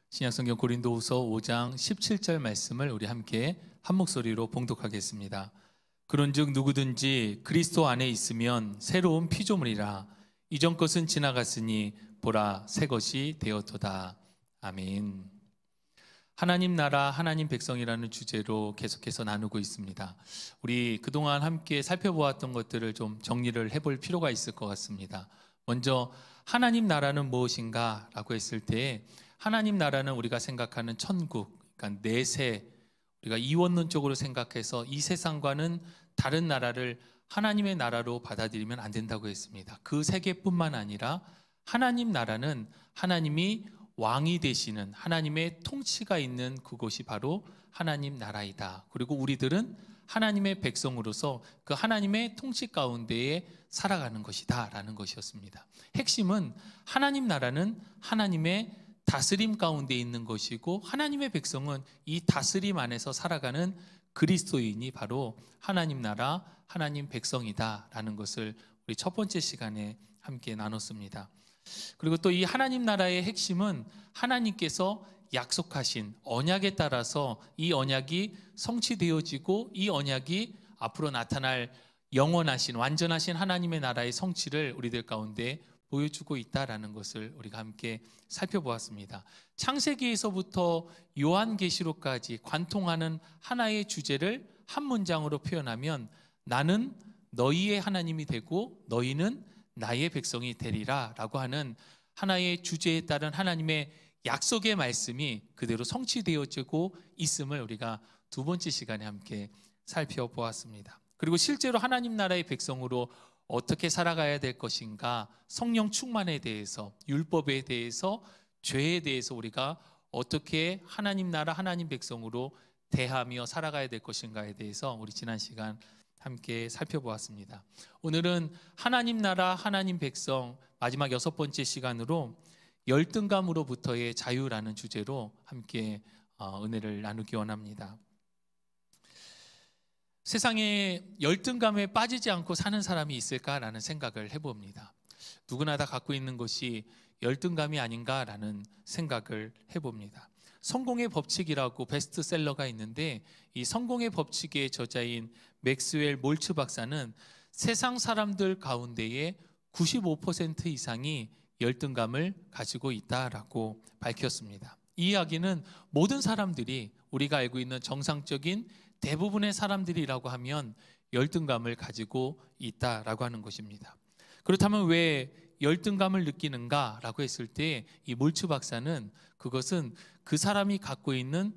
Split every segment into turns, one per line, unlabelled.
신약성경 고린도후서 5장 17절 말씀을 우리 함께 한 목소리로 봉독하겠습니다. 그런즉 누구든지 그리스도 안에 있으면 새로운 피조물이라. 이전 것은 지나갔으니 보라 새 것이 되었도다. 아멘. 하나님 나라 하나님 백성이라는 주제로 계속해서 나누고 있습니다. 우리 그동안 함께 살펴보았던 것들을 좀 정리를 해볼 필요가 있을 것 같습니다. 먼저 하나님 나라는 무엇인가 라고 했을 때, 하나님 나라는 우리가 생각하는 천국, 그러니까 내세, 우리가 이원론적으로 생각해서 이 세상과는 다른 나라를 하나님의 나라로 받아들이면 안 된다고 했습니다. 그 세계뿐만 아니라 하나님 나라는 하나님이 왕이 되시는, 하나님의 통치가 있는 그곳이 바로 하나님 나라이다. 그리고 우리들은 하나님의 백성으로서 그 하나님의 통치 가운데에 살아가는 것이다 라는 것이었습니다. 핵심은 하나님 나라는 하나님의 다스림 가운데 있는 것이고, 하나님의 백성은 이 다스림 안에서 살아가는 그리스도인이 바로 하나님 나라 하나님 백성이다 라는 것을 우리 첫 번째 시간에 함께 나눴습니다. 그리고 또 이 하나님 나라의 핵심은 하나님께서 약속하신 언약에 따라서 이 언약이 성취되어지고, 이 언약이 앞으로 나타날 영원하신 완전하신 하나님의 나라의 성취를 우리들 가운데 보여주고 있다라는 것을 우리가 함께 살펴보았습니다. 창세기에서부터 요한계시록까지 관통하는 하나의 주제를 한 문장으로 표현하면, 나는 너희의 하나님이 되고 너희는 나의 백성이 되리라 라고 하는 하나의 주제에 따른 하나님의 약속의 말씀이 그대로 성취되어지고 있음을 우리가 두 번째 시간에 함께 살펴보았습니다. 그리고 실제로 하나님 나라의 백성으로 어떻게 살아가야 될 것인가, 성령 충만에 대해서, 율법에 대해서, 죄에 대해서 우리가 어떻게 하나님 나라 하나님 백성으로 대하며 살아가야 될 것인가에 대해서 우리 지난 시간 함께 살펴보았습니다. 오늘은 하나님 나라 하나님 백성 마지막 6번째 시간으로 열등감으로부터의 자유라는 주제로 함께 은혜를 나누기 원합니다. 세상에 열등감에 빠지지 않고 사는 사람이 있을까라는 생각을 해봅니다. 누구나 다 갖고 있는 것이 열등감이 아닌가라는 생각을 해봅니다. 성공의 법칙이라고 베스트셀러가 있는데, 이 성공의 법칙의 저자인 맥스웰 몰츠 박사는 세상 사람들 가운데에 95% 이상이 열등감을 가지고 있다라고 밝혔습니다. 이 이야기는 모든 사람들이, 우리가 알고 있는 정상적인 대부분의 사람들이라고 하면 열등감을 가지고 있다라고 하는 것입니다. 그렇다면 왜 열등감을 느끼는가라고 했을 때, 이 몰츠 박사는 그것은 그 사람이 갖고 있는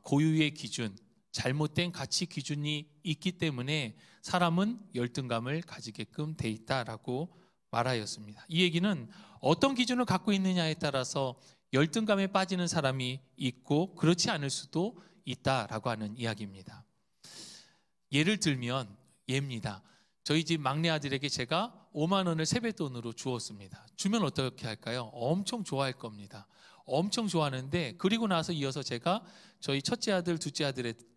고유의 기준, 잘못된 가치 기준이 있기 때문에 사람은 열등감을 가지게끔 돼 있다라고 말하였습니다. 이 얘기는 어떤 기준을 갖고 있느냐에 따라서 열등감에 빠지는 사람이 있고 그렇지 않을 수도 있다라고 하는 이야기입니다. 예를 들면 예입니다. 저희 집 막내 아들에게 제가 5만 원을 세뱃돈으로 주었습니다. 주면 어떻게 할까요? 엄청 좋아할 겁니다. 엄청 좋아하는데, 그리고 나서 이어서 제가 저희 첫째 아들, 둘째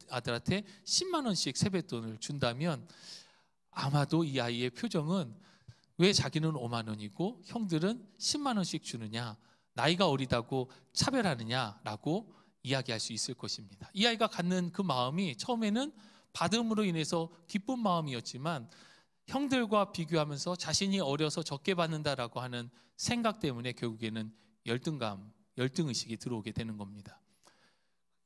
아들한테 10만 원씩 세뱃돈을 준다면 아마도 이 아이의 표정은 왜 자기는 5만 원이고 형들은 10만 원씩 주느냐, 나이가 어리다고 차별하느냐라고 이야기할 수 있을 것입니다. 이 아이가 갖는 그 마음이 처음에는 받음으로 인해서 기쁜 마음이었지만, 형들과 비교하면서 자신이 어려서 적게 받는다라고 하는 생각 때문에 결국에는 열등의식이 들어오게 되는 겁니다.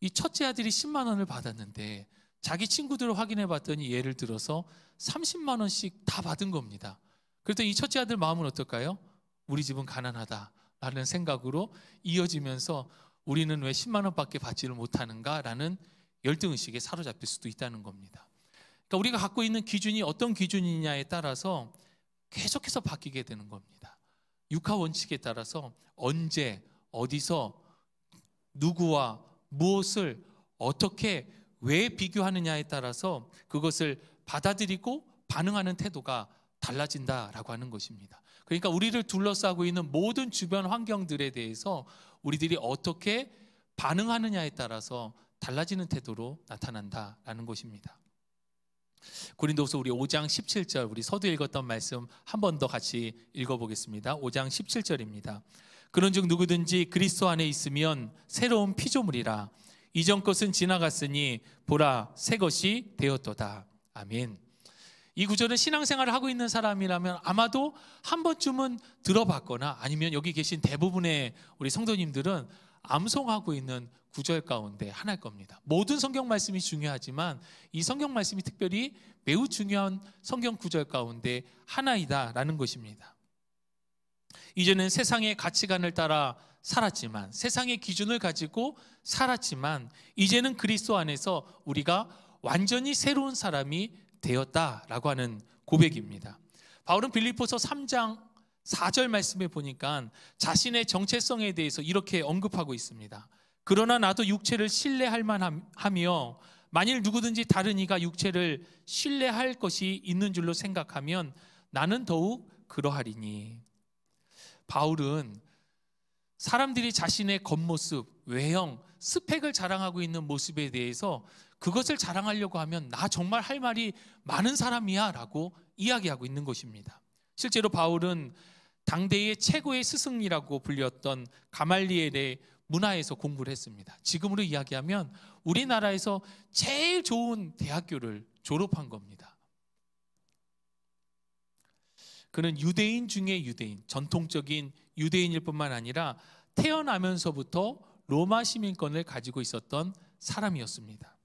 이 첫째 아들이 10만 원을 받았는데 자기 친구들을 확인해 봤더니 예를 들어서 30만 원씩 다 받은 겁니다. 그랬더니 이 첫째 아들 마음은 어떨까요? 우리 집은 가난하다라는 생각으로 이어지면서 우리는 왜 10만 원밖에 받지를 못하는가라는 열등의식에 사로잡힐 수도 있다는 겁니다. 그러니까 우리가 갖고 있는 기준이 어떤 기준이냐에 따라서 계속해서 바뀌게 되는 겁니다. 육하 원칙에 따라서 언제, 어디서, 누구와 무엇을 어떻게, 왜 비교하느냐에 따라서 그것을 받아들이고 반응하는 태도가 달라진다라고 하는 것입니다. 그러니까 우리를 둘러싸고 있는 모든 주변 환경들에 대해서 우리들이 어떻게 반응하느냐에 따라서 달라지는 태도로 나타난다라는 것입니다. 고린도후서 우리 5장 17절, 우리 서두 읽었던 말씀 한 번 더 같이 읽어보겠습니다. 5장 17절입니다. 그런즉 누구든지 그리스도 안에 있으면 새로운 피조물이라. 이전 것은 지나갔으니 보라 새 것이 되었도다. 아멘. 이 구절은 신앙생활을 하고 있는 사람이라면 아마도 한 번쯤은 들어봤거나 아니면 여기 계신 대부분의 우리 성도님들은 암송하고 있는 구절 가운데 하나일 겁니다. 모든 성경 말씀이 중요하지만 이 성경 말씀이 특별히 매우 중요한 성경 구절 가운데 하나이다라는 것입니다. 이제는 세상의 가치관을 따라 살았지만, 세상의 기준을 가지고 살았지만, 이제는 그리스도 안에서 우리가 완전히 새로운 사람이 되었다라고 하는 고백입니다. 바울은 빌립보서 3장 4절 말씀에 보니까 자신의 정체성에 대해서 이렇게 언급하고 있습니다. 그러나 나도 육체를 신뢰할 만하며 만일 누구든지 다른 이가 육체를 신뢰할 것이 있는 줄로 생각하면 나는 더욱 그러하리니. 바울은 사람들이 자신의 겉모습, 외형, 스펙을 자랑하고 있는 모습에 대해서 그것을 자랑하려고 하면 나 정말 할 말이 많은 사람이야 라고 이야기하고 있는 것입니다. 실제로 바울은 당대의 최고의 스승이라고 불렸던 가말리엘의 문화에서 공부를 했습니다. 지금으로 이야기하면 우리나라에서 제일 좋은 대학교를 졸업한 겁니다. 그는 유대인 중에 유대인, 전통적인 유대인일 뿐만 아니라 태어나면서부터 로마 시민권을 가지고 있었던 사람이었습니다.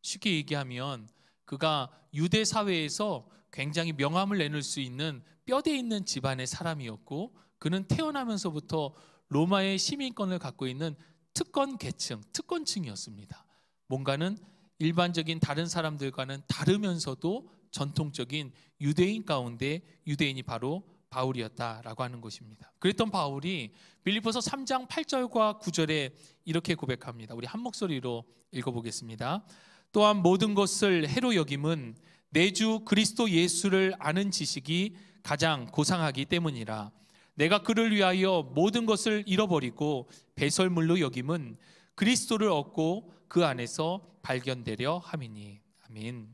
쉽게 얘기하면 그가 유대 사회에서 굉장히 명함을 내놓을 수 있는 뼈대 있는 집안의 사람이었고, 그는 태어나면서부터 로마의 시민권을 갖고 있는 특권 계층, 특권층이었습니다. 뭔가는 일반적인 다른 사람들과는 다르면서도 전통적인 유대인 가운데 유대인이 바로 바울이었다라고 하는 것입니다. 그랬던 바울이 빌립보서 3장 8절과 9절에 이렇게 고백합니다. 우리 한 목소리로 읽어보겠습니다. 또한 모든 것을 해로 여김은 내 주 그리스도 예수를 아는 지식이 가장 고상하기 때문이라. 내가 그를 위하여 모든 것을 잃어버리고 배설물로 여김은 그리스도를 얻고 그 안에서 발견되려 함이니. 아멘.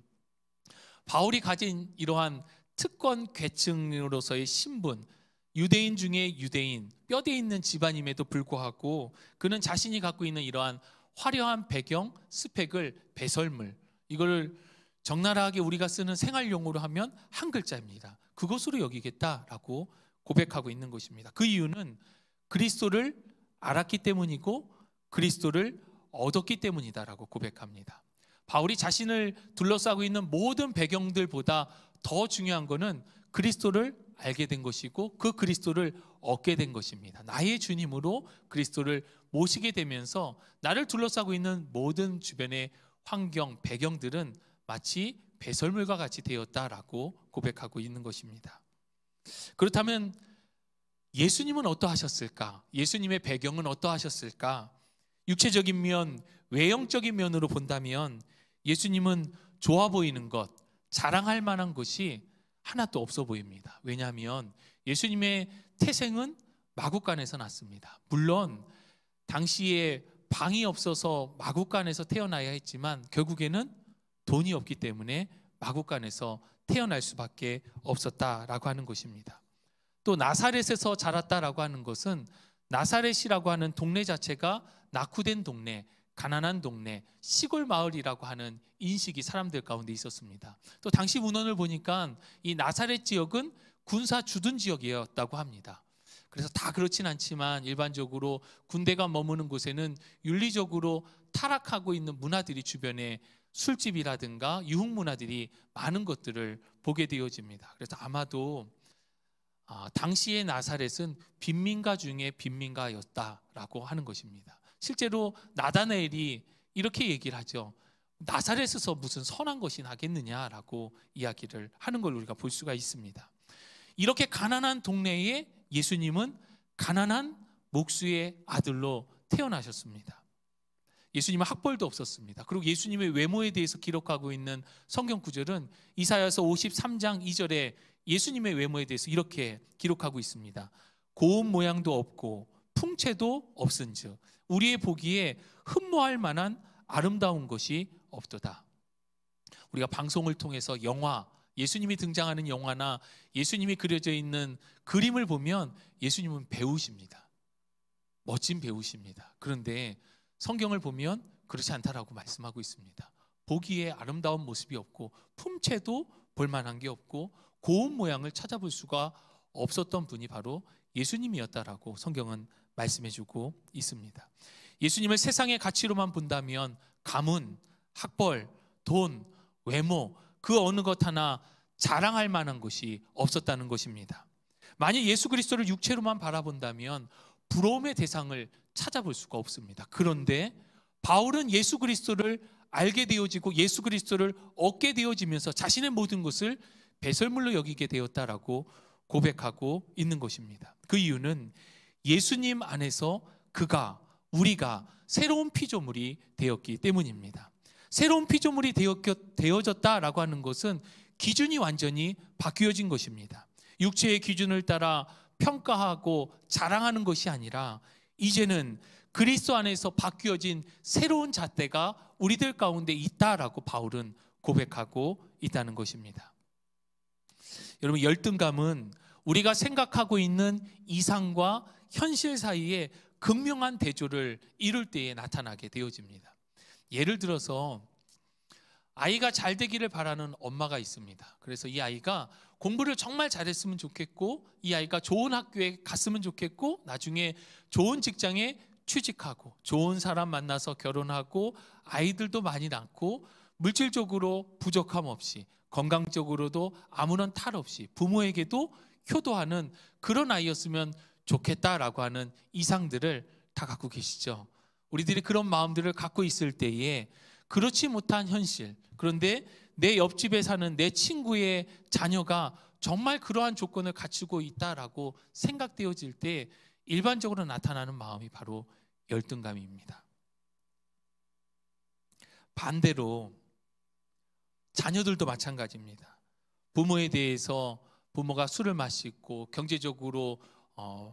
바울이 가진 이러한 특권 계층으로서의 신분, 유대인 중에 유대인, 뼈대 있는 집안임에도 불구하고 그는 자신이 갖고 있는 이러한 화려한 배경, 스펙을 배설물, 이걸 적나라하게 우리가 쓰는 생활용어로 하면 한 글자입니다. 그것으로 여기겠다라고 고백하고 있는 것입니다. 그 이유는 그리스도를 알았기 때문이고 그리스도를 얻었기 때문이다라고 고백합니다. 바울이 자신을 둘러싸고 있는 모든 배경들보다 더 중요한 것은 그리스도를 알게 된 것이고 그 그리스도를 얻게 된 것입니다. 나의 주님으로 그리스도를 모시게 되면서 나를 둘러싸고 있는 모든 주변의 환경, 배경들은 마치 배설물과 같이 되었다라고 고백하고 있는 것입니다. 그렇다면 예수님은 어떠하셨을까? 예수님의 배경은 어떠하셨을까? 육체적인 면, 외형적인 면으로 본다면 예수님은 좋아 보이는 것, 자랑할 만한 것이 하나도 없어 보입니다. 왜냐하면 예수님의 태생은 마구간에서 났습니다. 물론 당시에 방이 없어서 마구간에서 태어나야 했지만 결국에는 돈이 없기 때문에 마구간에서 태어날 수밖에 없었다라고 하는 것입니다. 또 나사렛에서 자랐다라고 하는 것은 나사렛이라고 하는 동네 자체가 낙후된 동네, 가난한 동네, 시골 마을이라고 하는 인식이 사람들 가운데 있었습니다. 또 당시 문헌을 보니까 이 나사렛 지역은 군사 주둔 지역이었다고 합니다. 그래서 다 그렇진 않지만 일반적으로 군대가 머무는 곳에는 윤리적으로 타락하고 있는 문화들이 주변에 술집이라든가 유흥문화들이 많은 것들을 보게 되어집니다. 그래서 아마도 당시의 나사렛은 빈민가 중에 빈민가였다라고 하는 것입니다. 실제로 나다나엘이 이렇게 얘기를 하죠. 나사렛에서 무슨 선한 것이 나겠느냐라고 이야기를 하는 걸 우리가 볼 수가 있습니다. 이렇게 가난한 동네에 예수님은 가난한 목수의 아들로 태어나셨습니다. 예수님은 학벌도 없었습니다. 그리고 예수님의 외모에 대해서 기록하고 있는 성경 구절은 이사야서 53장 2절에 예수님의 외모에 대해서 이렇게 기록하고 있습니다. 고운 모양도 없고 풍채도 없은즉 우리의 보기에 흠모할 만한 아름다운 것이 없도다. 우리가 방송을 통해서 영화, 예수님이 등장하는 영화나 예수님이 그려져 있는 그림을 보면 예수님은 배우십니다. 멋진 배우십니다. 그런데 성경을 보면 그렇지 않다라고 말씀하고 있습니다. 보기에 아름다운 모습이 없고 품체도 볼만한 게 없고 고운 모양을 찾아볼 수가 없었던 분이 바로 예수님이었다라고 성경은 말씀해주고 있습니다. 예수님을 세상의 가치로만 본다면 가문, 학벌, 돈, 외모 그 어느 것 하나 자랑할 만한 것이 없었다는 것입니다. 만약 예수 그리스도를 육체로만 바라본다면 부러움의 대상을 찾아볼 수가 없습니다. 그런데 바울은 예수 그리스도를 알게 되어지고 예수 그리스도를 얻게 되어지면서 자신의 모든 것을 배설물로 여기게 되었다라고 고백하고 있는 것입니다. 그 이유는 예수님 안에서 우리가 새로운 피조물이 되었기 때문입니다. 새로운 피조물이 되어졌다라고 하는 것은 기준이 완전히 바뀌어진 것입니다. 육체의 기준을 따라 평가하고 자랑하는 것이 아니라 이제는 그리스도 안에서 바뀌어진 새로운 잣대가 우리들 가운데 있다라고 바울은 고백하고 있다는 것입니다. 여러분, 열등감은 우리가 생각하고 있는 이상과 현실 사이에 극명한 대조를 이룰 때에 나타나게 되어집니다. 예를 들어서 아이가 잘 되기를 바라는 엄마가 있습니다. 그래서 이 아이가 공부를 정말 잘했으면 좋겠고 이 아이가 좋은 학교에 갔으면 좋겠고 나중에 좋은 직장에 취직하고 좋은 사람 만나서 결혼하고 아이들도 많이 낳고 물질적으로 부족함 없이 건강적으로도 아무런 탈 없이 부모에게도 효도하는 그런 아이였으면 좋겠다라고 하는 이상들을 다 갖고 계시죠. 우리들이 그런 마음들을 갖고 있을 때에 그렇지 못한 현실, 그런데 내 옆집에 사는 내 친구의 자녀가 정말 그러한 조건을 갖추고 있다라고 생각되어질 때 일반적으로 나타나는 마음이 바로 열등감입니다. 반대로 자녀들도 마찬가지입니다. 부모에 대해서 부모가 술을 마시고 경제적으로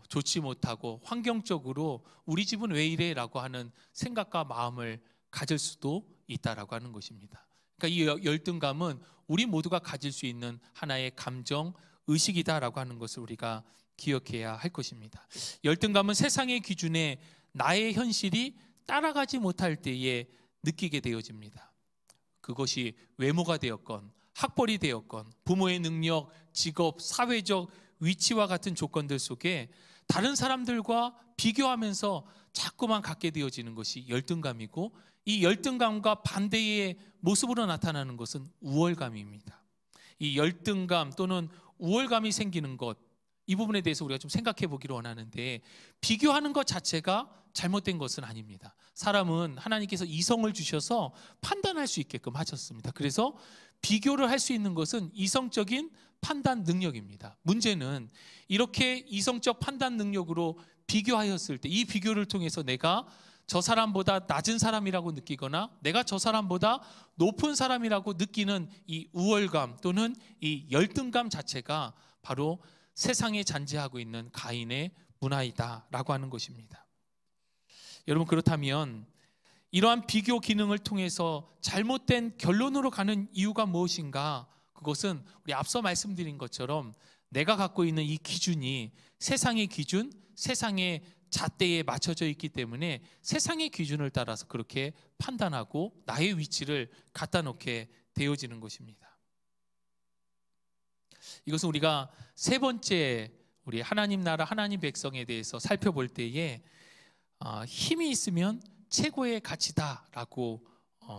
좋지 못하고 환경적으로 우리 집은 왜 이래? 라고 하는 생각과 마음을 가질 수도 있다라고 하는 것입니다. 그러니까 이 열등감은 우리 모두가 가질 수 있는 하나의 감정, 의식이다라고 하는 것을 우리가 기억해야 할 것입니다. 열등감은 세상의 기준에 나의 현실이 따라가지 못할 때에 느끼게 되어집니다. 그것이 외모가 되었건 학벌이 되었건 부모의 능력, 직업, 사회적 위치와 같은 조건들 속에 다른 사람들과 비교하면서 자꾸만 갖게 되어지는 것이 열등감이고 이 열등감과 반대의 모습으로 나타나는 것은 우월감입니다. 이 열등감 또는 우월감이 생기는 것, 이 부분에 대해서 우리가 좀 생각해 보기를 원하는데 비교하는 것 자체가 잘못된 것은 아닙니다. 사람은 하나님께서 이성을 주셔서 판단할 수 있게끔 하셨습니다. 그래서 비교를 할 수 있는 것은 이성적인 판단 능력입니다. 문제는 이렇게 이성적 판단 능력으로 비교하였을 때 이 비교를 통해서 내가 저 사람보다 낮은 사람이라고 느끼거나 내가 저 사람보다 높은 사람이라고 느끼는 이 우월감 또는 이 열등감 자체가 바로 세상에 잔재하고 있는 가인의 문화이다라고 하는 것입니다. 여러분, 그렇다면 이러한 비교 기능을 통해서 잘못된 결론으로 가는 이유가 무엇인가? 그것은 우리 앞서 말씀드린 것처럼 내가 갖고 있는 이 기준이 세상의 기준, 세상의 잣대에 맞춰져 있기 때문에 세상의 기준을 따라서 그렇게 판단하고 나의 위치를 갖다 놓게 되어지는 것입니다. 이것은 우리가 세 번째 우리 하나님 나라 하나님 백성에 대해서 살펴볼 때에 힘이 있으면 최고의 가치다라고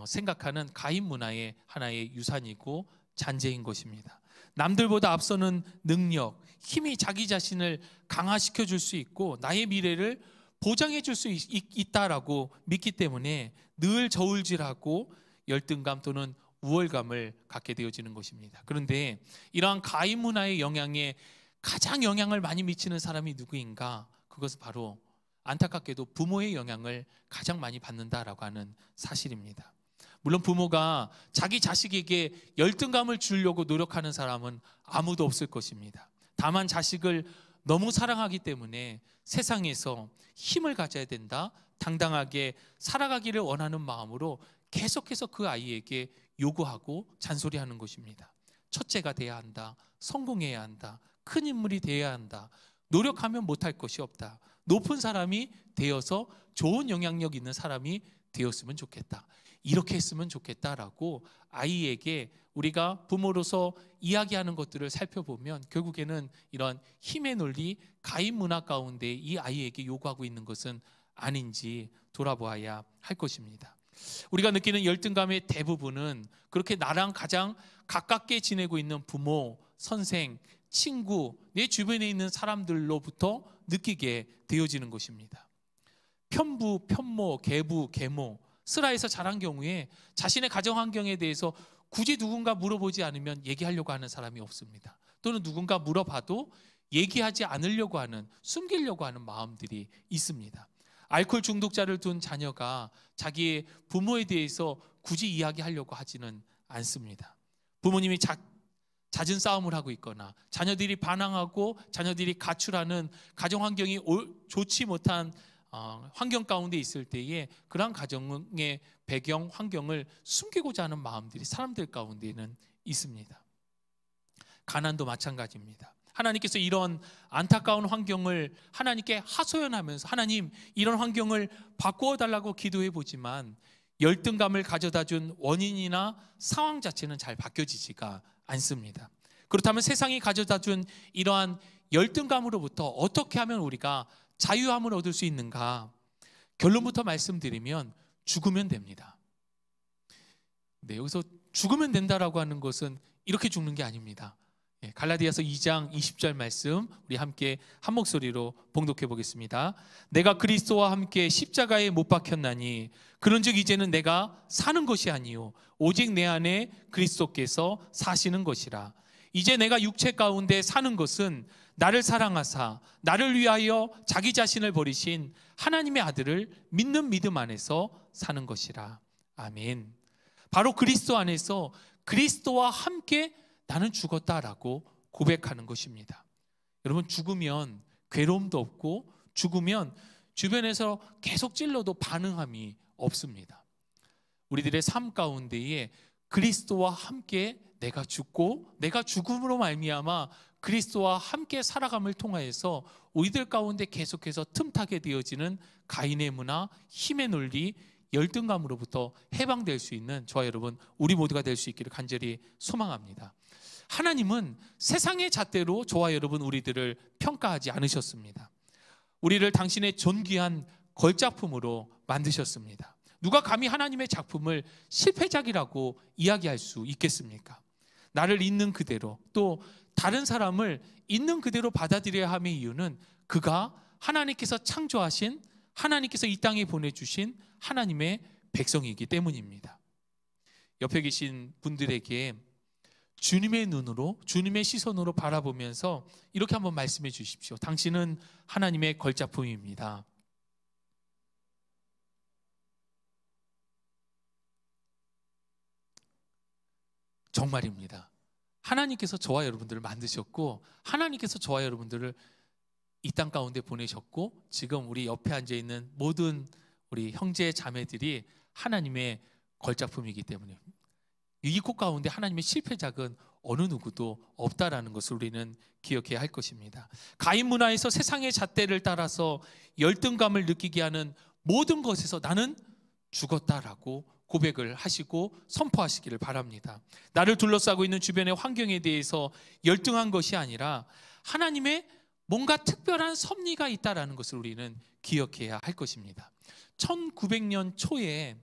생각하는 가인 문화의 하나의 유산이고 잔재인 것입니다. 남들보다 앞서는 능력, 힘이 자기 자신을 강화시켜 줄 수 있고 나의 미래를 보장해 줄 수 있다라고 믿기 때문에 늘 저울질하고 열등감 또는 우월감을 갖게 되어지는 것입니다. 그런데 이러한 가인 문화의 영향에 가장 영향을 많이 미치는 사람이 누구인가? 그것은 바로 안타깝게도 부모의 영향을 가장 많이 받는다라고 하는 사실입니다. 물론 부모가 자기 자식에게 열등감을 주려고 노력하는 사람은 아무도 없을 것입니다. 다만 자식을 너무 사랑하기 때문에 세상에서 힘을 가져야 된다, 당당하게 살아가기를 원하는 마음으로 계속해서 그 아이에게 요구하고 잔소리하는 것입니다. 첫째가 돼야 한다, 성공해야 한다, 큰 인물이 돼야 한다, 노력하면 못할 것이 없다. 높은 사람이 되어서 좋은 영향력 있는 사람이 되었으면 좋겠다. 이렇게 했으면 좋겠다라고 아이에게 우리가 부모로서 이야기하는 것들을 살펴보면 결국에는 이런 힘의 논리, 가인 문화 가운데 이 아이에게 요구하고 있는 것은 아닌지 돌아보아야 할 것입니다. 우리가 느끼는 열등감의 대부분은 그렇게 나랑 가장 가깝게 지내고 있는 부모, 선생, 친구, 내 주변에 있는 사람들로부터 느끼게 되어지는 것입니다. 편부, 편모, 계부, 계모, 스라에서 자란 경우에 자신의 가정 환경에 대해서 굳이 누군가 물어보지 않으면 얘기하려고 하는 사람이 없습니다. 또는 누군가 물어봐도 얘기하지 않으려고 하는, 숨기려고 하는 마음들이 있습니다. 알코올 중독자를 둔 자녀가 자기의 부모에 대해서 굳이 이야기하려고 하지는 않습니다. 부모님이 잦은 싸움을 하고 있거나 자녀들이 반항하고 자녀들이 가출하는 가정 환경이 좋지 못한 환경 가운데 있을 때에 그러한 가정의 배경, 환경을 숨기고자 하는 마음들이 사람들 가운데는 있습니다. 가난도 마찬가지입니다. 하나님께서 이런 안타까운 환경을 하나님께 하소연하면서 하나님 이런 환경을 바꾸어 달라고 기도해 보지만 열등감을 가져다 준 원인이나 상황 자체는 잘 바뀌어지지가 않습니다. 그렇다면 세상이 가져다 준 이러한 열등감으로부터 어떻게 하면 우리가 자유함을 얻을 수 있는가? 결론부터 말씀드리면 죽으면 됩니다. 네, 여기서 죽으면 된다라고 하는 것은 이렇게 죽는 게 아닙니다. 갈라디아서 2장 20절 말씀 우리 함께 한 목소리로 봉독해 보겠습니다. 내가 그리스도와 함께 십자가에 못 박혔나니 그런즉 이제는 내가 사는 것이 아니요 오직 내 안에 그리스도께서 사시는 것이라. 이제 내가 육체 가운데 사는 것은 나를 사랑하사 나를 위하여 자기 자신을 버리신 하나님의 아들을 믿는 믿음 안에서 사는 것이라. 아멘. 바로 그리스도 안에서 그리스도와 함께 나는 죽었다라고 고백하는 것입니다. 여러분, 죽으면 괴로움도 없고 죽으면 주변에서 계속 찔러도 반응함이 없습니다. 우리들의 삶 가운데에 그리스도와 함께 내가 죽고 내가 죽음으로 말미암아 그리스도와 함께 살아감을 통하여서 우리들 가운데 계속해서 틈타게 되어지는 가인의 문화, 힘의 논리, 열등감으로부터 해방될 수 있는 저와 여러분 우리 모두가 될 수 있기를 간절히 소망합니다. 하나님은 세상의 잣대로 저와 여러분 우리들을 평가하지 않으셨습니다. 우리를 당신의 존귀한 걸작품으로 만드셨습니다. 누가 감히 하나님의 작품을 실패작이라고 이야기할 수 있겠습니까? 나를 있는 그대로 또 다른 사람을 있는 그대로 받아들여야 함의 이유는 그가 하나님께서 창조하신 하나님께서 이 땅에 보내주신 하나님의 백성이기 때문입니다. 옆에 계신 분들에게 주님의 눈으로 주님의 시선으로 바라보면서 이렇게 한번 말씀해 주십시오. 당신은 하나님의 걸작품입니다. 정말입니다. 하나님께서 저와 여러분들을 만드셨고 하나님께서 저와 여러분들을 이 땅 가운데 보내셨고 지금 우리 옆에 앉아있는 모든 우리 형제 자매들이 하나님의 걸작품이기 때문에 이 곳 가운데 하나님의 실패작은 어느 누구도 없다라는 것을 우리는 기억해야 할 것입니다. 가인 문화에서 세상의 잣대를 따라서 열등감을 느끼게 하는 모든 것에서 나는 죽었다라고 고백을 하시고 선포하시기를 바랍니다. 나를 둘러싸고 있는 주변의 환경에 대해서 열등한 것이 아니라 하나님의 뭔가 특별한 섭리가 있다라는 것을 우리는 기억해야 할 것입니다. 1900년 초에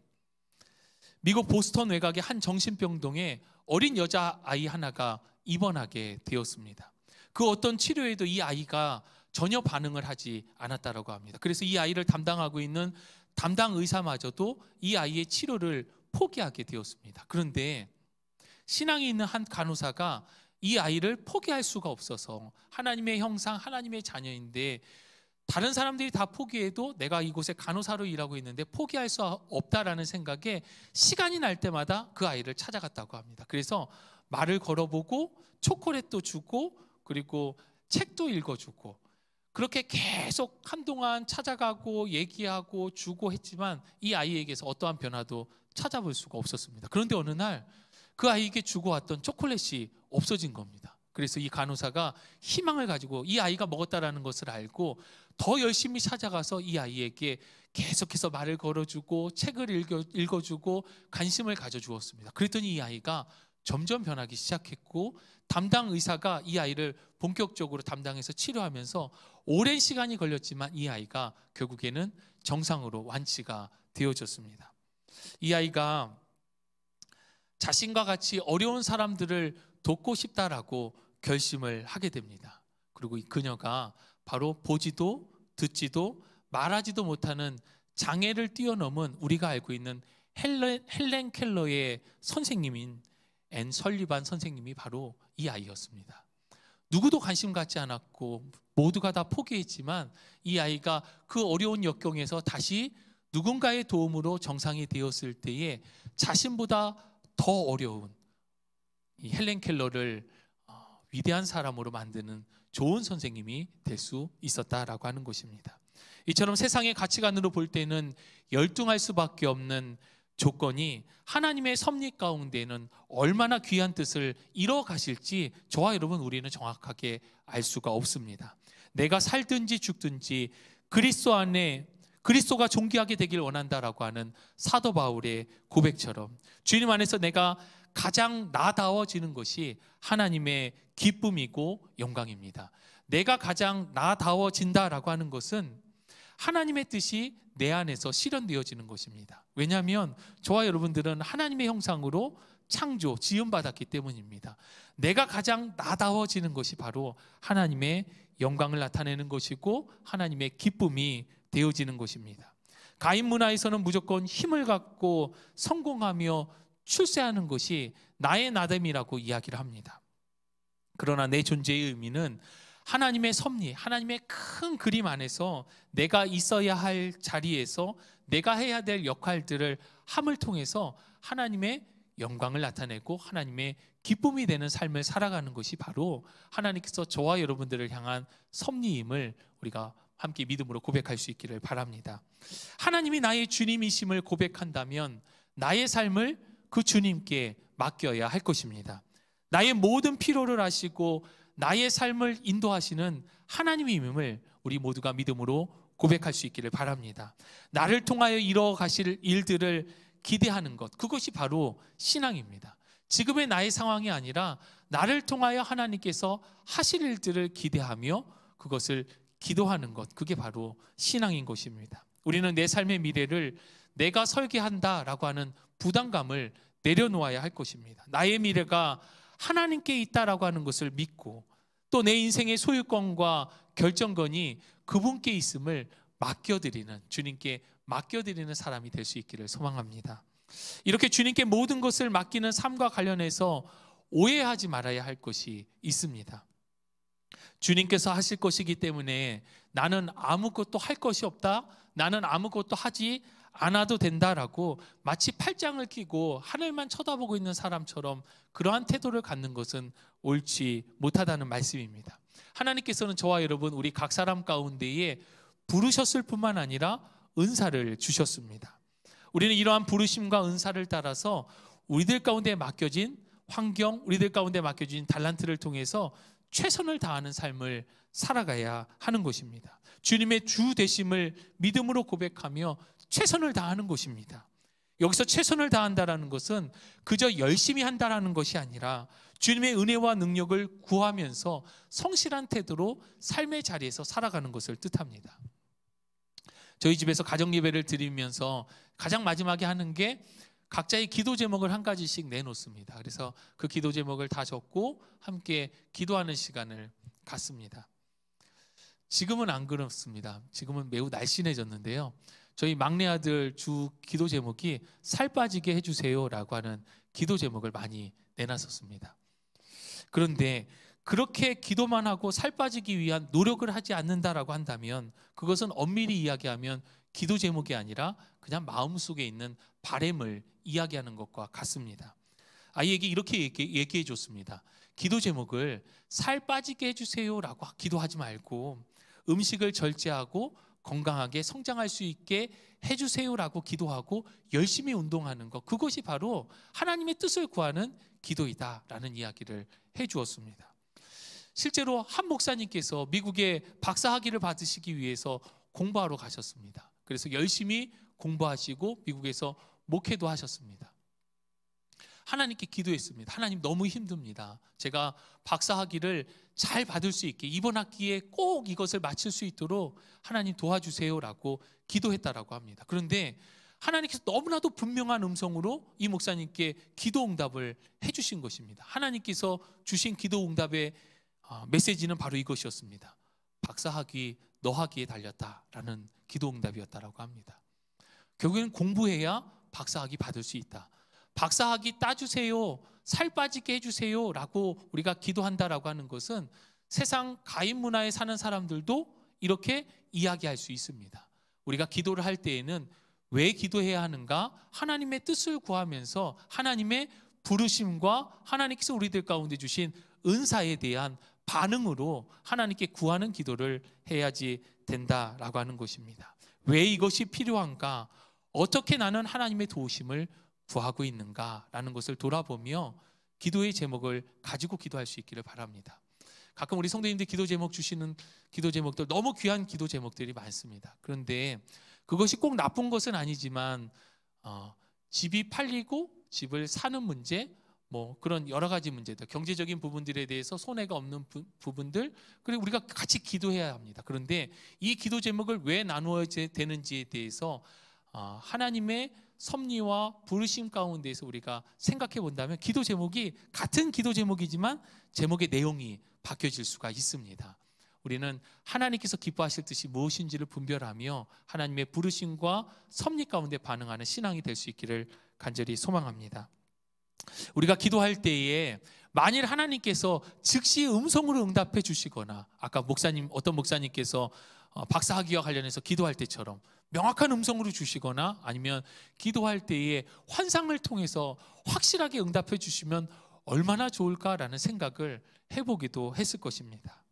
미국 보스턴 외곽의 한 정신병동에 어린 여자아이 하나가 입원하게 되었습니다. 그 어떤 치료에도 이 아이가 전혀 반응을 하지 않았다고 합니다. 그래서 이 아이를 담당하고 있는 담당 의사마저도 이 아이의 치료를 포기하게 되었습니다. 그런데 신앙이 있는 한 간호사가 이 아이를 포기할 수가 없어서 하나님의 형상, 하나님의 자녀인데 다른 사람들이 다 포기해도 내가 이곳에 간호사로 일하고 있는데 포기할 수 없다라는 생각에 시간이 날 때마다 그 아이를 찾아갔다고 합니다. 그래서 말을 걸어보고 초콜릿도 주고 그리고 책도 읽어주고 그렇게 계속 한동안 찾아가고 얘기하고 주고 했지만 이 아이에게서 어떠한 변화도 찾아볼 수가 없었습니다. 그런데 어느 날 그 아이에게 주고 왔던 초콜릿이 없어진 겁니다. 그래서 이 간호사가 희망을 가지고 이 아이가 먹었다라는 것을 알고 더 열심히 찾아가서 이 아이에게 계속해서 말을 걸어주고 책을 읽어주고 관심을 가져주었습니다. 그랬더니 이 아이가 점점 변하기 시작했고 담당 의사가 이 아이를 본격적으로 담당해서 치료하면서 오랜 시간이 걸렸지만 이 아이가 결국에는 정상으로 완치가 되어졌습니다. 이 아이가 자신과 같이 어려운 사람들을 돕고 싶다라고 결심을 하게 됩니다. 그리고 이 그녀가 바로 보지도 듣지도 말하지도 못하는 장애를 뛰어넘은 우리가 알고 있는 헬렌 켈러의 선생님인 앤 설리반 선생님이 바로 이 아이였습니다. 누구도 관심 갖지 않았고 모두가 다 포기했지만 이 아이가 그 어려운 역경에서 다시 누군가의 도움으로 정상이 되었을 때에 자신보다 더 어려운 이 헬렌 켈러를 위대한 사람으로 만드는 좋은 선생님이 될 수 있었다라고 하는 것입니다. 이처럼 세상의 가치관으로 볼 때는 열등할 수밖에 없는 조건이 하나님의 섭리 가운데는 얼마나 귀한 뜻을 이뤄 가실지 저와 여러분 우리는 정확하게 알 수가 없습니다. 내가 살든지 죽든지 그리스도 안에 그리스도가 존귀하게 되길 원한다라고 하는 사도 바울의 고백처럼 주님 안에서 내가 가장 나다워지는 것이 하나님의 기쁨이고 영광입니다. 내가 가장 나다워진다라고 하는 것은 하나님의 뜻이 내 안에서 실현되어지는 것입니다. 왜냐하면 저와 여러분들은 하나님의 형상으로 창조, 지음받았기 때문입니다. 내가 가장 나다워지는 것이 바로 하나님의 영광을 나타내는 것이고 하나님의 기쁨이 되어지는 것입니다. 가인 문화에서는 무조건 힘을 갖고 성공하며 출세하는 것이 나의 나됨이라고 이야기를 합니다. 그러나 내 존재의 의미는 하나님의 섭리, 하나님의 큰 그림 안에서 내가 있어야 할 자리에서 내가 해야 될 역할들을 함을 통해서 하나님의 영광을 나타내고 하나님의 기쁨이 되는 삶을 살아가는 것이 바로 하나님께서 저와 여러분들을 향한 섭리임을 우리가 함께 믿음으로 고백할 수 있기를 바랍니다. 하나님이 나의 주님이심을 고백한다면 나의 삶을 그 주님께 맡겨야 할 것입니다. 나의 모든 필요를 아시고 나의 삶을 인도하시는 하나님임을 우리 모두가 믿음으로 고백할 수 있기를 바랍니다. 나를 통하여 이루어 가실 일들을 기대하는 것, 그것이 바로 신앙입니다. 지금의 나의 상황이 아니라 나를 통하여 하나님께서 하실 일들을 기대하며 그것을 기도하는 것, 그게 바로 신앙인 것입니다. 우리는 내 삶의 미래를 내가 설계한다라고 하는 부담감을 내려놓아야 할 것입니다. 나의 미래가 하나님께 있다라고 하는 것을 믿고 또 내 인생의 소유권과 결정권이 그분께 있음을 맡겨드리는, 주님께 맡겨드리는 사람이 될 수 있기를 소망합니다. 이렇게 주님께 모든 것을 맡기는 삶과 관련해서 오해하지 말아야 할 것이 있습니다. 주님께서 하실 것이기 때문에 나는 아무것도 할 것이 없다, 나는 아무것도 하지 않아도 된다라고 마치 팔짱을 끼고 하늘만 쳐다보고 있는 사람처럼 그러한 태도를 갖는 것은 옳지 못하다는 말씀입니다. 하나님께서는 저와 여러분 우리 각 사람 가운데에 부르셨을 뿐만 아니라 은사를 주셨습니다. 우리는 이러한 부르심과 은사를 따라서 우리들 가운데 맡겨진 환경, 우리들 가운데 맡겨진 달란트를 통해서 최선을 다하는 삶을 살아가야 하는 것입니다. 주님의 주 되심을 믿음으로 고백하며 최선을 다하는 것입니다. 여기서 최선을 다한다라는 것은 그저 열심히 한다라는 것이 아니라 주님의 은혜와 능력을 구하면서 성실한 태도로 삶의 자리에서 살아가는 것을 뜻합니다. 저희 집에서 가정예배를 드리면서 가장 마지막에 하는 게 각자의 기도 제목을 한 가지씩 내놓습니다. 그래서 그 기도 제목을 다 적고 함께 기도하는 시간을 갖습니다. 지금은 안 그렇습니다. 지금은 매우 날씬해졌는데요. 저희 막내 아들 주 기도 제목이 살 빠지게 해주세요라고 하는 기도 제목을 많이 내놨었습니다. 그런데 그렇게 기도만 하고 살 빠지기 위한 노력을 하지 않는다라고 한다면 그것은 엄밀히 이야기하면 기도 제목이 아니라 그냥 마음속에 있는 바램을 이야기하는 것과 같습니다. 아이에게 이렇게 얘기해 줬습니다. 기도 제목을 살 빠지게 해주세요라고 기도하지 말고 음식을 절제하고 건강하게 성장할 수 있게 해주세요라고 기도하고 열심히 운동하는 것, 그것이 바로 하나님의 뜻을 구하는 기도이다라는 이야기를 해주었습니다. 실제로 한 목사님께서 미국에 박사학위를 받으시기 위해서 공부하러 가셨습니다. 그래서 열심히 공부하시고 미국에서 목회도 하셨습니다. 하나님께 기도했습니다. 하나님, 너무 힘듭니다. 제가 박사학위를 잘 받을 수 있게 이번 학기에 꼭 이것을 마칠 수 있도록 하나님 도와주세요라고 기도했다라고 합니다. 그런데 하나님께서 너무나도 분명한 음성으로 이 목사님께 기도 응답을 해주신 것입니다. 하나님께서 주신 기도 응답의 메시지는 바로 이것이었습니다. 박사학위 너 학위에 달렸다라는 기도 응답이었다라고 합니다. 결국에는 공부해야 박사학위 받을 수 있다. 박사학위 따주세요, 살 빠지게 해주세요 라고 우리가 기도한다라고 하는 것은 세상 가인 문화에 사는 사람들도 이렇게 이야기할 수 있습니다. 우리가 기도를 할 때에는 왜 기도해야 하는가? 하나님의 뜻을 구하면서 하나님의 부르심과 하나님께서 우리들 가운데 주신 은사에 대한 반응으로 하나님께 구하는 기도를 해야지 된다라고 하는 것입니다. 왜 이것이 필요한가? 어떻게 나는 하나님의 도우심을 구하고 있는가라는 것을 돌아보며 기도의 제목을 가지고 기도할 수 있기를 바랍니다. 가끔 우리 성도님들 기도 제목 주시는 기도 제목들, 너무 귀한 기도 제목들이 많습니다. 그런데 그것이 꼭 나쁜 것은 아니지만 집이 팔리고 집을 사는 문제, 뭐 그런 여러 가지 문제들, 경제적인 부분들에 대해서 손해가 없는 부분들, 그리고 우리가 같이 기도해야 합니다. 그런데 이 기도 제목을 왜 나누어야 되는지에 대해서 하나님의 섭리와 부르심 가운데에서 우리가 생각해 본다면 기도 제목이 같은 기도 제목이지만 제목의 내용이 바뀌어질 수가 있습니다. 우리는 하나님께서 기뻐하실 뜻이 무엇인지를 분별하며 하나님의 부르심과 섭리 가운데 반응하는 신앙이 될 수 있기를 간절히 소망합니다. 우리가 기도할 때에 만일 하나님께서 즉시 음성으로 응답해 주시거나, 아까 어떤 목사님께서 박사학위와 관련해서 기도할 때처럼 명확한 음성으로 주시거나, 아니면 기도할 때에 환상을 통해서 확실하게 응답해 주시면 얼마나 좋을까라는 생각을 해보기도 했을 것입니다.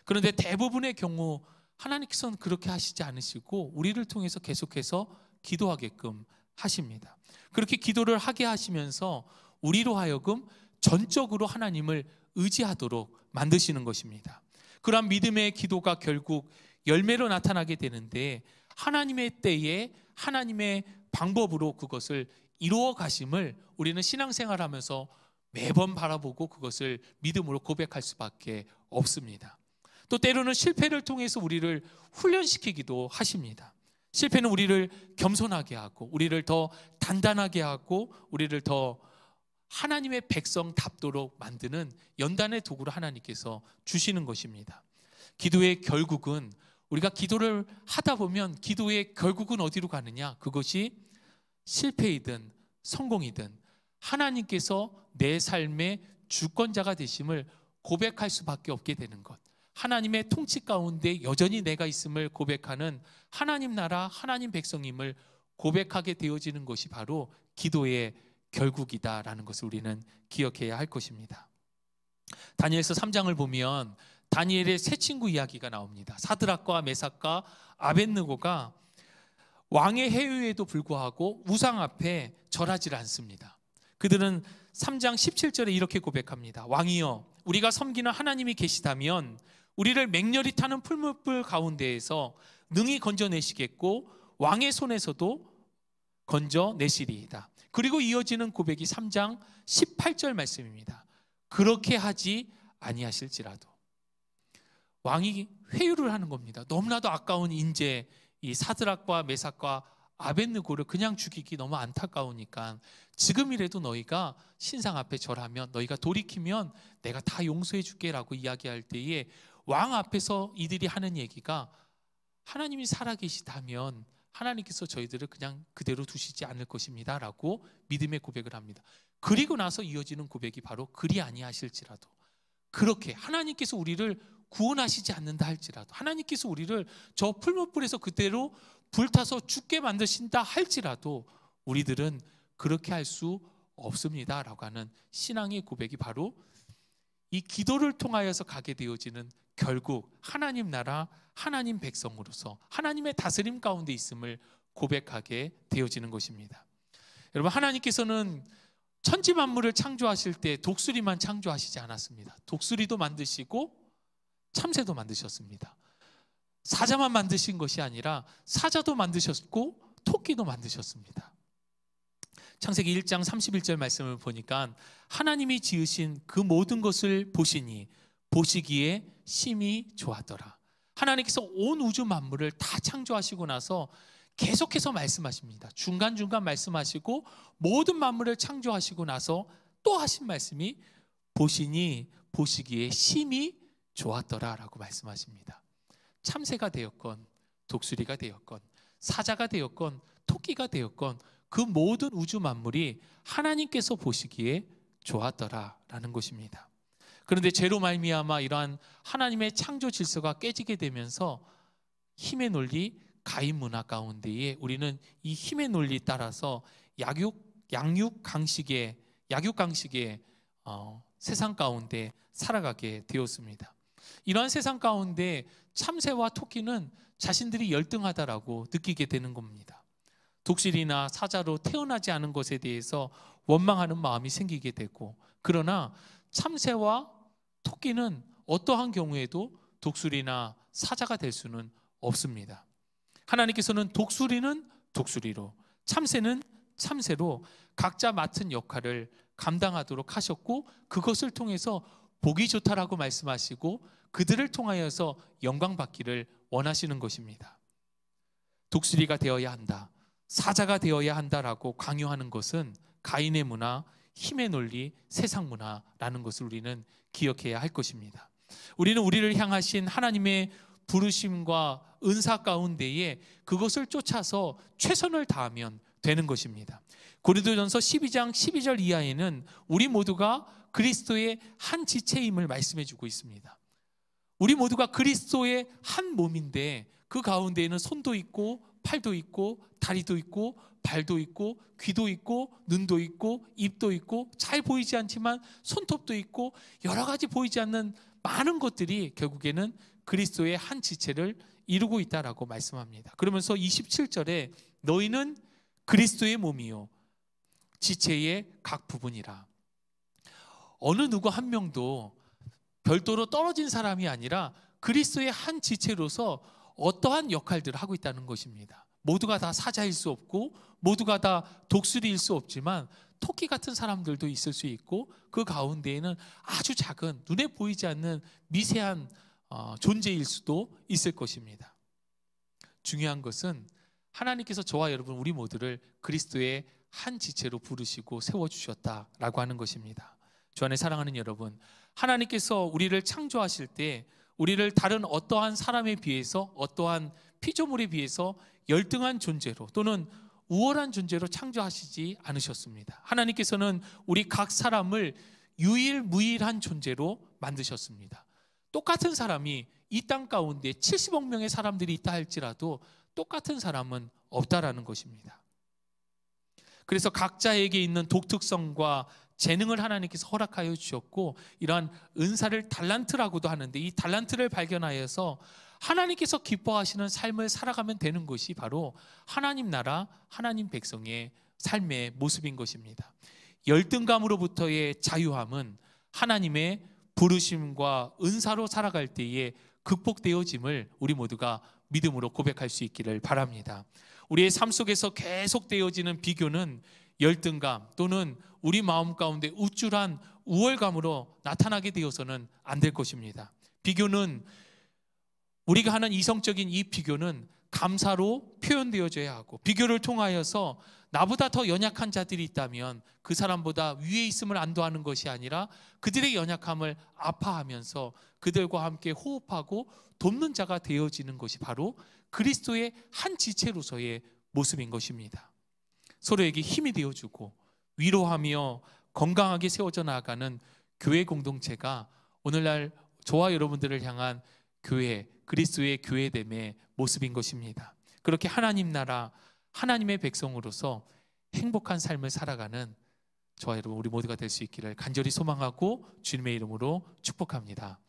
그런데 대부분의 경우 하나님께서는 그렇게 하시지 않으시고 우리를 통해서 계속해서 기도하게끔 하십니다. 그렇게 기도를 하게 하시면서 우리로 하여금 전적으로 하나님을 의지하도록 만드시는 것입니다. 그러한 믿음의 기도가 결국 열매로 나타나게 되는데, 하나님의 때에 하나님의 방법으로 그것을 이루어 가심을 우리는 신앙생활하면서 매번 바라보고 그것을 믿음으로 고백할 수밖에 없습니다. 또 때로는 실패를 통해서 우리를 훈련시키기도 하십니다. 실패는 우리를 겸손하게 하고 우리를 더 단단하게 하고 우리를 더 하나님의 백성답도록 만드는 연단의 도구로 하나님께서 주시는 것입니다. 기도의 결국은, 우리가 기도를 하다 보면 기도의 결국은 어디로 가느냐? 그것이 실패이든 성공이든 하나님께서 내 삶의 주권자가 되심을 고백할 수밖에 없게 되는 것, 하나님의 통치 가운데 여전히 내가 있음을 고백하는 하나님 나라 하나님 백성임을 고백하게 되어지는 것이 바로 기도의 결국이다라는 것을 우리는 기억해야 할 것입니다. 다니엘서 3장을 보면 다니엘의 세 친구 이야기가 나옵니다. 사드락과 메삭과 아벳느고가 왕의 해유에도 불구하고 우상 앞에 절하지 않습니다. 그들은 3장 17절에 이렇게 고백합니다. 왕이여, 우리가 섬기는 하나님이 계시다면 우리를 맹렬히 타는 풀무불 가운데에서 능히 건져내시겠고 왕의 손에서도 건져내시리이다. 그리고 이어지는 고백이 3장 18절 말씀입니다. 그렇게 하지 아니하실지라도. 왕이 회유를 하는 겁니다. 너무나도 아까운 인재, 이 사드락과 메삭과 아벳느고를 그냥 죽이기 너무 안타까우니까 지금이라도 너희가 신상 앞에 절하면, 너희가 돌이키면 내가 다 용서해 줄게라고 이야기할 때에 왕 앞에서 이들이 하는 얘기가, 하나님이 살아계시다면 하나님께서 저희들을 그냥 그대로 두시지 않을 것입니다 라고 믿음의 고백을 합니다. 그리고 나서 이어지는 고백이 바로 그리 아니하실지라도, 그렇게 하나님께서 우리를 구원하시지 않는다 할지라도, 하나님께서 우리를 저 풀무불에서 그대로 불타서 죽게 만드신다 할지라도 우리들은 그렇게 할 수 없습니다 라고 하는 신앙의 고백이 바로 이 기도를 통하여서 가게 되어지는, 결국 하나님 나라 하나님 백성으로서 하나님의 다스림 가운데 있음을 고백하게 되어지는 것입니다. 여러분, 하나님께서는 천지 만물을 창조하실 때 독수리만 창조하시지 않았습니다. 독수리도 만드시고 참새도 만드셨습니다. 사자만 만드신 것이 아니라 사자도 만드셨고 토끼도 만드셨습니다. 창세기 1장 31절 말씀을 보니까 하나님이 지으신 그 모든 것을 보시니 보시기에 심히 좋았더라. 하나님께서 온 우주 만물을 다 창조하시고 나서 계속해서 말씀하십니다. 중간중간 말씀하시고 모든 만물을 창조하시고 나서 또 하신 말씀이 보시니 보시기에 심히 좋았더라 라고 말씀하십니다. 참새가 되었건 독수리가 되었건 사자가 되었건 토끼가 되었건 그 모든 우주 만물이 하나님께서 보시기에 좋았더라 라는 것입니다. 그런데 죄로 말미암아 이러한 하나님의 창조 질서가 깨지게 되면서 힘의 논리, 가인 문화 가운데에 우리는 이 힘의 논리 따라서 양육 강식의 세상 가운데 살아가게 되었습니다. 이러한 세상 가운데 참새와 토끼는 자신들이 열등하다라고 느끼게 되는 겁니다. 독수리나 사자로 태어나지 않은 것에 대해서 원망하는 마음이 생기게 되고, 그러나 참새와 토끼는 어떠한 경우에도 독수리나 사자가 될 수는 없습니다. 하나님께서는 독수리는 독수리로, 참새는 참새로 각자 맡은 역할을 감당하도록 하셨고, 그것을 통해서 보기 좋다라고 말씀하시고 그들을 통하여서 영광 받기를 원하시는 것입니다. 독수리가 되어야 한다, 사자가 되어야 한다라고 강요하는 것은 가인의 문화, 힘의 논리, 세상 문화라는 것을 우리는 기억해야 할 것입니다. 우리는 우리를 향하신 하나님의 부르심과 은사 가운데에 그것을 쫓아서 최선을 다하면 되는 것입니다. 고린도전서 12장 12절 이하에는 우리 모두가 그리스도의 한 지체임을 말씀해 주고 있습니다. 우리 모두가 그리스도의 한 몸인데 그 가운데에는 손도 있고 팔도 있고 다리도 있고 발도 있고 귀도 있고 눈도 있고 입도 있고 잘 보이지 않지만 손톱도 있고 여러 가지 보이지 않는 많은 것들이 결국에는 그리스도의 한 지체를 이루고 있다라고 말씀합니다. 그러면서 27절에 너희는 그리스도의 몸이요 지체의 각 부분이라. 어느 누구 한 명도 별도로 떨어진 사람이 아니라 그리스도의 한 지체로서 어떠한 역할들을 하고 있다는 것입니다. 모두가 다 사자일 수 없고 모두가 다 독수리일 수 없지만 토끼 같은 사람들도 있을 수 있고 그 가운데에는 아주 작은 눈에 보이지 않는 미세한 존재일 수도 있을 것입니다. 중요한 것은 하나님께서 저와 여러분 우리 모두를 그리스도의 한 지체로 부르시고 세워주셨다라고 하는 것입니다. 주 안에 사랑하는 여러분, 하나님께서 우리를 창조하실 때 우리를 다른 어떠한 사람에 비해서 어떠한 피조물에 비해서 열등한 존재로 또는 우월한 존재로 창조하시지 않으셨습니다. 하나님께서는 우리 각 사람을 유일무이한 존재로 만드셨습니다. 똑같은 사람이 이 땅 가운데 70억 명의 사람들이 있다 할지라도 똑같은 사람은 없다라는 것입니다. 그래서 각자에게 있는 독특성과 재능을 하나님께서 허락하여 주셨고 이러한 은사를 달란트라고도 하는데 이 달란트를 발견하여서 하나님께서 기뻐하시는 삶을 살아가면 되는 것이 바로 하나님 나라, 하나님 백성의 삶의 모습인 것입니다. 열등감으로부터의 자유함은 하나님의 부르심과 은사로 살아갈 때에 극복되어짐을 우리 모두가 믿음으로 고백할 수 있기를 바랍니다. 우리의 삶 속에서 계속되어지는 비교는 열등감 또는 우리 마음 가운데 우쭐한 우월감으로 나타나게 되어서는 안 될 것입니다. 비교는 우리가 하는 이성적인 이 비교는 감사로 표현되어져야 하고 비교를 통하여서 나보다 더 연약한 자들이 있다면 그 사람보다 위에 있음을 안도하는 것이 아니라 그들의 연약함을 아파하면서 그들과 함께 호흡하고 돕는 자가 되어지는 것이 바로 그리스도의 한 지체로서의 모습인 것입니다. 서로에게 힘이 되어주고 위로하며 건강하게 세워져 나아가는 교회 공동체가 오늘날 저와 여러분들을 향한 교회, 그리스도의 교회됨의 모습인 것입니다. 그렇게 하나님 나라, 하나님의 백성으로서 행복한 삶을 살아가는 저와 여러분 우리 모두가 될 수 있기를 간절히 소망하고 주님의 이름으로 축복합니다.